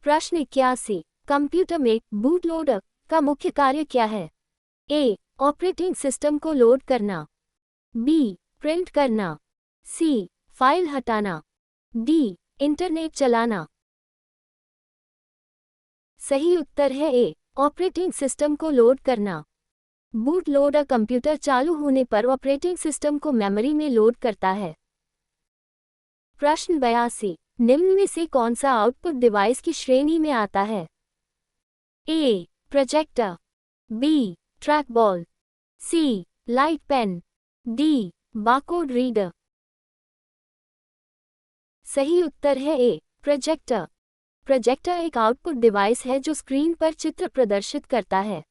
प्रश्न 81। कंप्यूटर में boot loader का मुख्य कार्य क्या है? ए. ऑपरेटिंग सिस्टम को लोड करना। बी. प्रिंट करना। सी. फाइल हटाना। डी. इंटरनेट चलाना। सही उत्तर है ए. ऑपरेटिंग सिस्टम को लोड करना। बूट लोडर कंप्यूटर चालू होने पर ऑपरेटिंग सिस्टम को मेमोरी में लोड करता है। प्रश्न 82। निम्न में से कौन सा आउटपुट डिवाइस की श्रेणी में आता है? A. Projector. B. Track ball. C. Light pen. D. Barcode reader. सही उत्तर है ए. प्रोजेक्टर। प्रोजेक्टर एक आउटपुट डिवाइस है जो स्क्रीन पर चित्र प्रदर्शित करता है।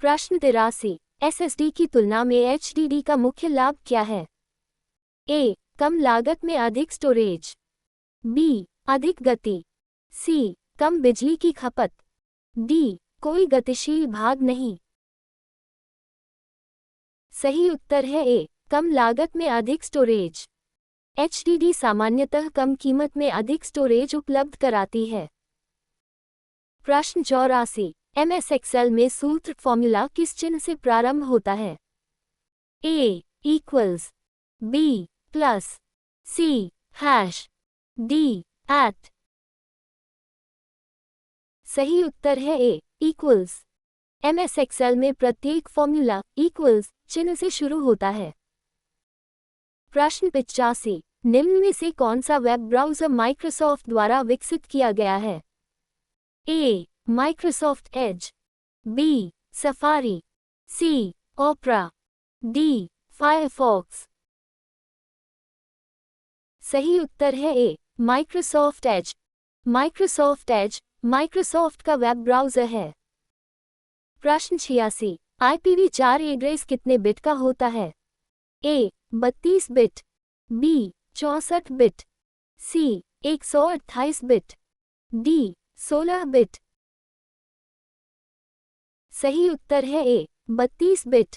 प्रश्न 83। एसएसडी की तुलना में एचडीडी का मुख्य लाभ क्या है? ए. कम लागत में अधिक स्टोरेज। बी. अधिक गति। सी. कम बिजली की खपत। डी. कोई गतिशील भाग नहीं। सही उत्तर है ए. कम लागत में अधिक स्टोरेज। एचडीडी सामान्यतः कम कीमत में अधिक स्टोरेज उपलब्ध कराती है। प्रश्न 84। एमएस एक्सेल में सूत्र फॉर्मूला किस चिन्ह से प्रारंभ होता है? ए. इक्वल्स। बी. प्लस। सी. हैश। डी. एट। सही उत्तर है ए. इक्वल्स। एमएस एक्सेल में प्रत्येक फॉर्मूला इक्वल्स चिन्ह से शुरू होता है। प्रश्न 85। निम्न में से कौन सा वेब ब्राउज़र माइक्रोसॉफ्ट द्वारा विकसित किया गया है? A. Microsoft Edge. B. Safari. C. Opera. D. Firefox. सही उत्तर है A. Microsoft Edge. Microsoft Edge Microsoft का वेब ब्राउज़र है। प्रश्न 86। IPv4 एड्रेस कितने बिट का होता है? ए. 32 बिट। बी. 64 बिट। सी. 128 बिट। डी. 16 बिट। सही उत्तर है ए. 32 बिट।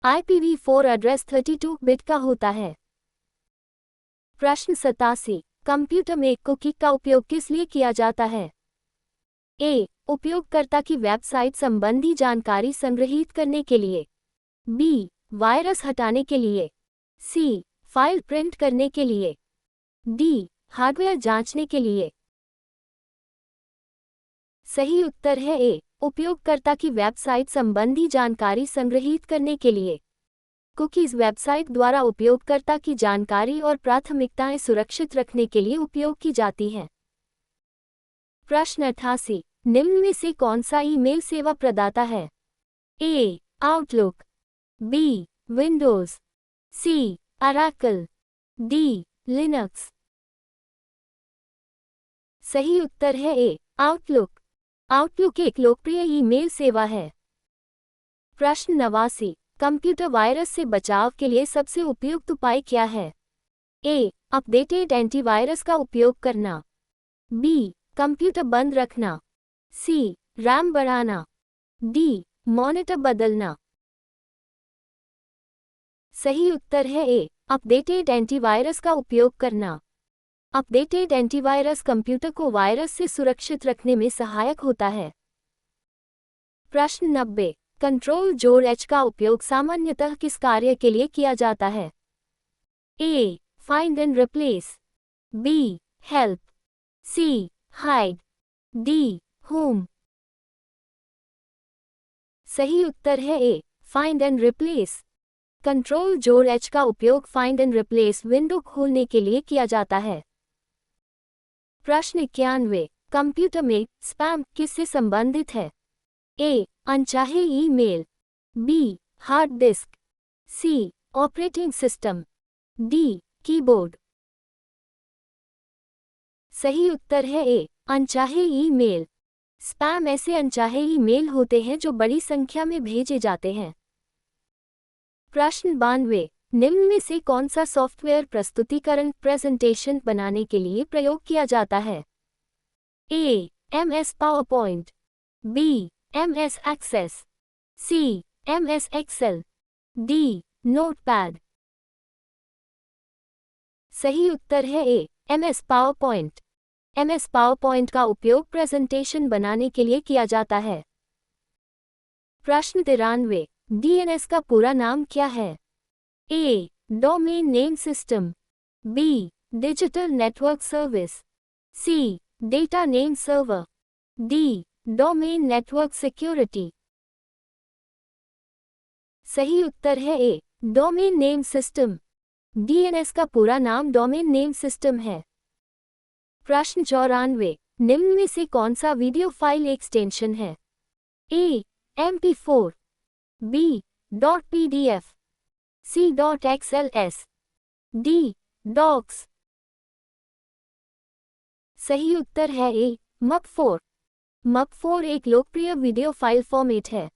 IPv4 एड्रेस 32 बिट का होता है। प्रश्न 87। कंप्यूटर में कुकी का उपयोग किस लिए किया जाता है? ए. उपयोगकर्ता की वेबसाइट संबंधी जानकारी संग्रहीत करने के लिए। बी. वायरस हटाने के लिए। सी. फाइल प्रिंट करने के लिए। डी. हार्डवेयर जांचने के लिए। सही उत्तर है ए. उपयोगकर्ता की वेबसाइट संबंधी जानकारी संग्रहीत करने के लिए। कुकीज वेबसाइट द्वारा उपयोगकर्ता की जानकारी और प्राथमिकताएं सुरक्षित रखने के लिए उपयोग की जाती हैं। प्रश्न 88। निम्न में से कौन सा ईमेल सेवा प्रदाता है? ए. आउटलुक। बी. विंडोज। सी. ओरेकल। डी. लिनक्स। सही उत्तर है ए. आउटलुक। आउटलुक एक लोकप्रिय ईमेल सेवा है। प्रश्न 89। कंप्यूटर वायरस से बचाव के लिए सबसे उपयुक्त उपाय क्या है? ए. अपडेटेड एंटीवायरस का उपयोग करना। बी. कंप्यूटर बंद रखना। सी. रैम बढ़ाना। डी. मॉनिटर बदलना। सही उत्तर है ए. अपडेटेड एंटीवायरस का उपयोग करना। अपडेटेड एंटीवायरस कंप्यूटर को वायरस से सुरक्षित रखने में सहायक होता है। प्रश्न 90। कंट्रोल-H का उपयोग सामान्यतः किस कार्य के लिए किया जाता है? A. Find and replace. B. Help. C. Hide. D. Home. सही उत्तर है A. Find and replace. Control H का उपयोग फाइंड एंड रिप्लेस विंडो खोलने के लिए किया जाता है। प्रश्न 91। कंप्यूटर में स्पैम किससे संबंधित है? ए. अनचाहे email. B. Hard disk. C. Operating system. D. Keyboard. सही उत्तर है ए. अनचाहे ईमेल। स्पैम ऐसे अनचाहे ईमेल होते हैं जो बड़ी संख्या में भेजे जाते हैं। प्रश्न 92। निम्न में से कौन सा सॉफ्टवेयर प्रस्तुतिकरण प्रेजेंटेशन बनाने के लिए प्रयोग किया जाता है? A. MS PowerPoint. B. MS Access. C. MS Excel. D. Notepad. सही उत्तर है A. MS PowerPoint. MS PowerPoint का उपयोग प्रेजेंटेशन बनाने के लिए किया जाता है। प्रश्न 93, DNS का पूरा नाम क्या है? A. Domain name system, B. Digital network service, C. Data name server, D. Domain network security. सही उत्तर है A. Domain name system. DNS का पूरा नाम डोमेन नेम सिस्टम है। प्रश्न 94, निम्न में से कौन सा वीडियो फाइल एक्सटेंशन है? A. MP4, B. .pdf, C. .xls, D. docs। सही उत्तर है A. MUG4। MUG4 एक लोकप्रिय वीडियो फाइल फॉर्मेट है।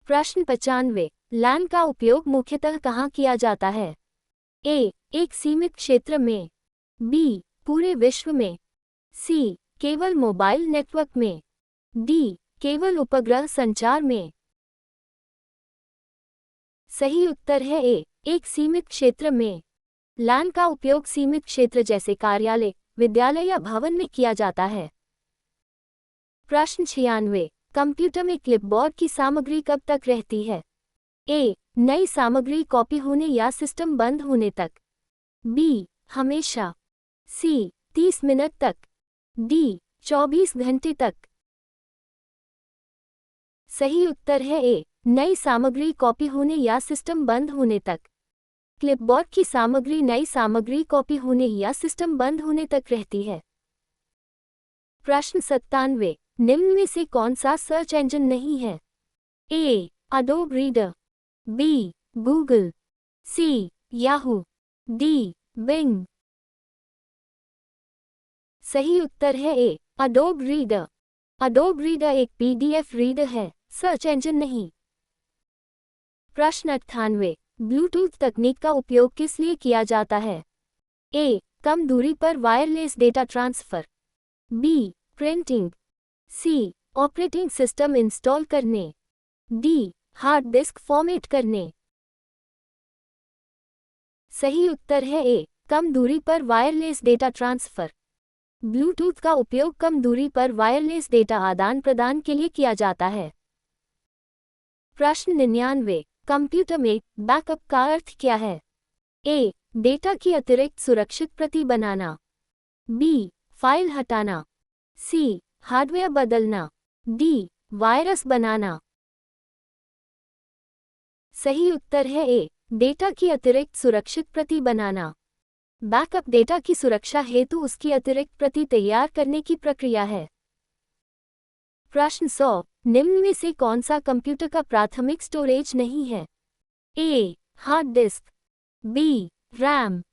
प्रश्न 95, LAN का उपयोग मुख्यतः कहाँ किया जाता है? A. एक सीमित क्षेत्र में, B. पूरे विश्व में, C. केवल मोबाइल नेटवर्क में, D. केवल उपग्रह संचार में। सही उत्तर है A. एक सीमित क्षेत्र में। LAN का उपयोग सीमित क्षेत्र जैसे कार्यालय, विद्यालय या भवन में किया जाता है। प्रश्न 96, कंप्यूटर में क्लिपबोर्ड की सामग्री कब तक रहती है? A. नई सामग्री कॉपी होने या सिस्टम बंद होने तक, B. हमेशा, C. 30 मिनट तक, D. 24 घंटे तक। सही उत्तर है A. नई सामग्री कॉपी होने या सिस्टम बंद होने तक। क्लिपबोर्ड की सामग्री नई सामग्री कॉपी होने या सिस्टम बंद होने तक रहती है। प्रश्न 97, निम्न में से कौन सा सर्च इंजन नहीं है? A. Adobe Reader, B. Google, C. Yahoo, D. Bing. सही उत्तर है A. Adobe Reader. Adobe Reader एक PDF रीडर है, सर्च इंजन नहीं। प्रश्न 98, ब्लूटूथ तकनीक का उपयोग किस लिए किया जाता है? A. कम दूरी पर wireless data transfer, B. Printing, C. Operating system install करने, D. हार्ड डिस्क फॉर्मेट करने। सही उत्तर है A. कम दूरी पर वायरलेस डेटा ट्रांसफर। ब्लूटूथ का उपयोग कम दूरी पर वायरलेस डेटा आदान प्रदान के लिए किया जाता है। प्रश्न 99, कंप्यूटर में बैकअप का अर्थ क्या है? A. डेटा की अतिरिक्त सुरक्षित प्रति बनाना, B. फाइल हटाना, C. हार्डवेयर बदलना, D. वायरस बनाना। सही उत्तर है A. डेटा की अतिरिक्त सुरक्षित प्रति बनाना। बैकअप डेटा की सुरक्षा हेतु उसकी अतिरिक्त प्रति तैयार करने की प्रक्रिया है। प्रश्न 100, निम्न में से कौन सा कंप्यूटर का प्राथमिक स्टोरेज नहीं है? A. Hard disk, B. RAM,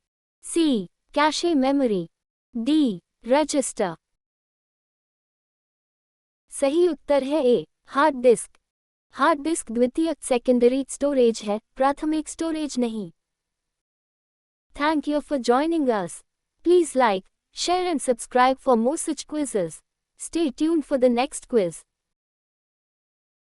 C. Cache memory, D. Register. सही उत्तर है A. Hard disk. Hard disk द्वितीयक सेकेंडरी स्टोरेज है, प्राथमिक स्टोरेज नहीं। Thank you for joining us. Please like, share and subscribe for more such quizzes. Stay tuned for the next quiz.